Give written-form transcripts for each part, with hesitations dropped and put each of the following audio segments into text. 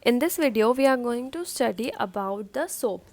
In this video, we are going to study about the soap.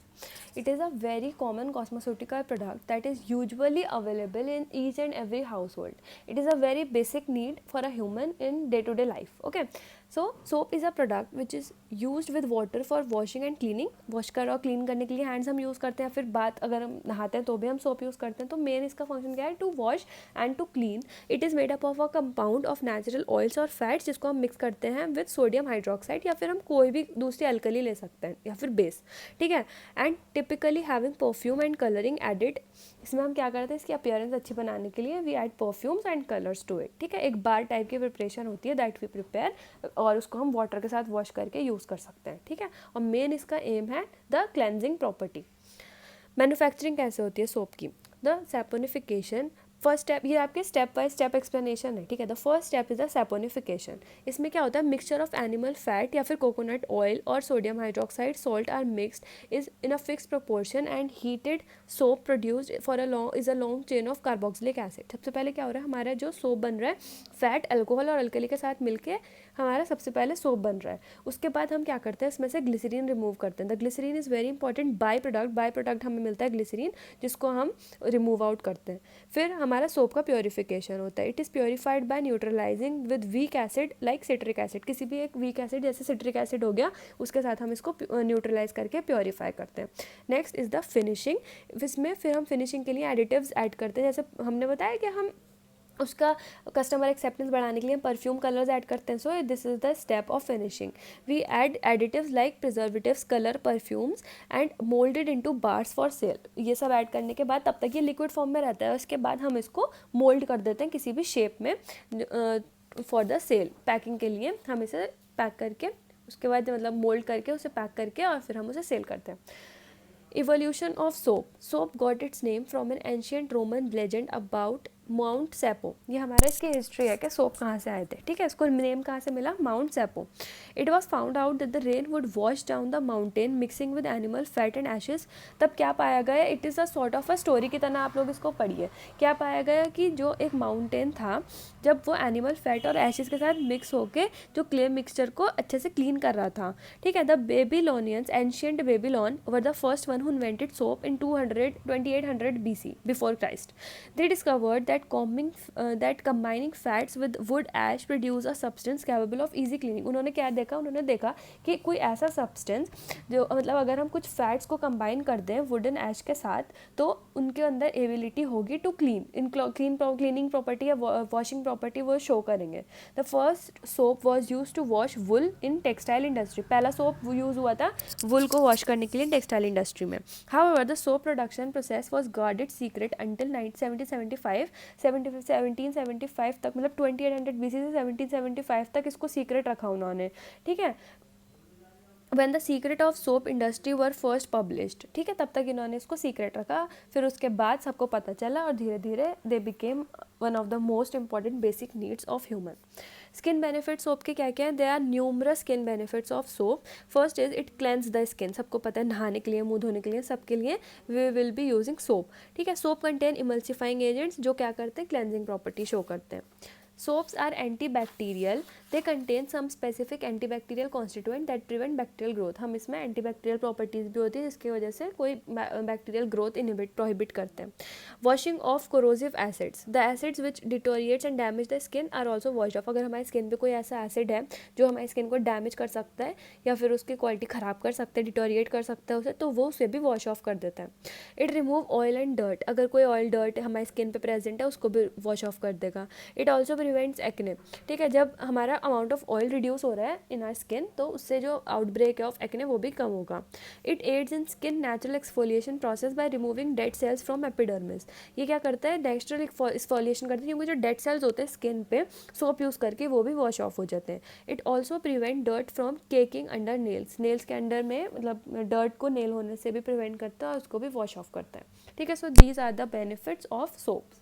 It is a very common cosmeceutical product that is usually available in each and every household. It is a very basic need for a human in day-to-day life. Okay, so soap is a product which is used with water for washing and cleaning. Wash कर और clean करने के लिए hands हम use करते हैं, फिर बात अगर हम नहाते हैं तो भी हम सोप यूज़ करते हैं. तो मेन इसका फंक्शन क्या है? To wash and to clean. It is made up of a compound of natural oils और फैट्स जिसको हम मिक्स करते हैं विद सोडियम हाइड्रोक्साइड या फिर हम कोई भी दूसरी अल्कली ले सकते हैं या फिर बेस. ठीक है. And typically having perfume and colouring added. इसमें हम क्या करते हैं? इसकी अपीयरेंस अच्छी बनाने के लिए we add perfumes and colours to it. ठीक है. एक बार टाइप की प्रिपरेशन होती है दैट वी प्रिपेयर और उसको हम वाटर के साथ वॉश करके यूज़ कर सकते हैं. ठीक है. और मेन इसका एम है द क्लेंजिंग प्रॉपर्टी. मैन्युफैक्चरिंग कैसे होती है सोप की? The saponification. फर्स्ट स्टेप, ये आपके स्टेप बाय स्टेप एक्सप्लेनेशन है. ठीक है. The first step is the saponification. इसमें क्या होता है? मिक्सचर ऑफ एनिमल फैट या फिर कोकोनट ऑयल और sodium hydroxide salt are mixed is in a fix proportion and heated soap produced for a long chain of carboxylic acid. सबसे पहले क्या हो रहा है? हमारा जो सोप बन रहा है फैट, अल्कोहल और अल्कली के साथ मिलके हमारा सबसे पहले सोप बन रहा है. उसके बाद हम क्या करते हैं? इसमें से ग्लिसरीन रिमूव करते हैं. The glycerine is very important byproduct हमें मिलता है ग्लिसरीन, जिसको हम रिमूव आउट करते हैं. फिर हमारा सोप का प्योरीफिकेशन होता है. It is purified by neutralizing with weak acid like citric acid. किसी भी एक वीक एसिड जैसे सिट्रिक एसिड हो गया, उसके साथ हम इसको न्यूट्रलाइज करके प्योरीफाई करते हैं. Next is the finishing. इसमें फिर हम फिनिशिंग के लिए एडिटिव्स ऐड करते हैं. जैसे हमने बताया कि हम उसका कस्टमर एक्सेप्टेंस बढ़ाने के लिए हम परफ्यूम कलर्स ऐड करते हैं. So this is the step of finishing. We add additives like preservatives, colour, perfumes and moulded into bars for sale. ये सब ऐड करने के बाद तब तक ये लिक्विड फॉर्म में रहता है. उसके बाद हम इसको मोल्ड कर देते हैं किसी भी शेप में फॉर द सेल. पैकिंग के लिए हम इसे पैक करके उसके बाद मतलब मोल्ड करके उसे पैक करके और फिर हम उसे सेल करते हैं. Evolution of soap. Soap got its name from an ancient Roman legend about mount Saipau. ये हमारा इसकी हिस्ट्री है कि सोप कहाँ से आए थे. ठीक है. इसको नेम कहाँ से मिला? Mount Saipau. It was found out that the rain would wash down the mountain mixing with animal fat and ashes. तब क्या पाया गया? It is a sort of a story की तरह आप लोग इसको पढ़िए. क्या पाया गया कि जो एक माउंटेन था, जब वो एनिमल फैट और एशेस के साथ मिक्स होके जो क्ले मिक्सचर को अच्छे से क्लीन कर रहा था. ठीक है. The Babylonians, ancient Babylon, were the first one who invented soap in 2800 BC before Christ. They discovered that combining fats with wood ash produce a substance capable of easy cleaning. उन्होंने क्या देखा? उन्होंने देखा कि कोई ऐसा सब्सटेंस जो मतलब अगर हम कुछ फैट्स को कंबाइन कर दें वुडन ऐश के साथ तो उनके अंदर एबिलिटी होगी टू क्लीन. इन क्लीनिंग प्रॉपर्टी या वॉशिंग प्रॉपर्टी वो शो करेंगे. The first soap was use to wash wool in textile industry. पहला सोप यूज़ हुआ था वुल को वॉश करने के लिए टेक्सटाइल इंडस्ट्री में. However the soap production process was guarded secret until 1775 तक, मतलब 2800 BC से 1775 तक इसको सीक्रेट रखा उन्होंने. ठीक है. When the secret of soap industry were first published. ठीक है. तब तक इन्होंने इसको सीक्रेट रखा. फिर उसके बाद सबको पता चला और धीरे धीरे they became one of the most important basic needs of human. Skin benefit soap के क्या क्या है? There are numerous skin benefits of soap. First is it cleanse the skin. सबको पता है नहाने के लिए, मुंह धोने के लिए, सबके लिए we will be using soap. ठीक है. सोप कंटेन इमल्सिफाइंग एजेंट्स जो क्या करते हैं? क्लेंजिंग प्रॉपर्टी शो करते हैं. Soaps are antibacterial. They contain some specific antibacterial constituent that prevent bacterial growth. हम इसमें antibacterial properties भी होती है जिसकी वजह से कोई bacterial growth prohibit करते हैं. Washing off corrosive acids. The acids which deteriorates and damage the skin are also washed off. अगर हमारी स्किन पे कोई ऐसा एसिड है जो हमारी स्किन को डैमेज कर सकता है या फिर उसकी क्वालिटी ख़राब कर सकता है, डिटोरिएट कर सकता है उसे, तो वो उसे भी वॉश ऑफ कर देता है. It remove oil and dirt. अगर कोई ऑयल डर्ट हमारी स्किन पे प्रेजेंट है उसको भी वॉश ऑफ कर देगा. It also prevents acne. ठीक है. जब हमारा अमाउंट ऑफ ऑयल रिड्यूस हो रहा है इन आर स्किन तो उससे जो आउटब्रेक है ऑफ एक्ने वो भी कम होगा. It adds in skin natural exfoliation process by removing dead cells from epidermis. ये क्या करता है? नेचुरल एक्सफोलिएशन करता है क्योंकि जो डेड सेल्स होते हैं स्किन पे सोप यूज़ करके वो भी वॉश ऑफ हो जाते हैं. It also prevent dirt from caking under nails. Nails के अंडर में मतलब डर्ट को नेल होने से भी प्रिवेंट करता है और उसको भी वॉश ऑफ करता है. ठीक है. So these are the benefits of soaps.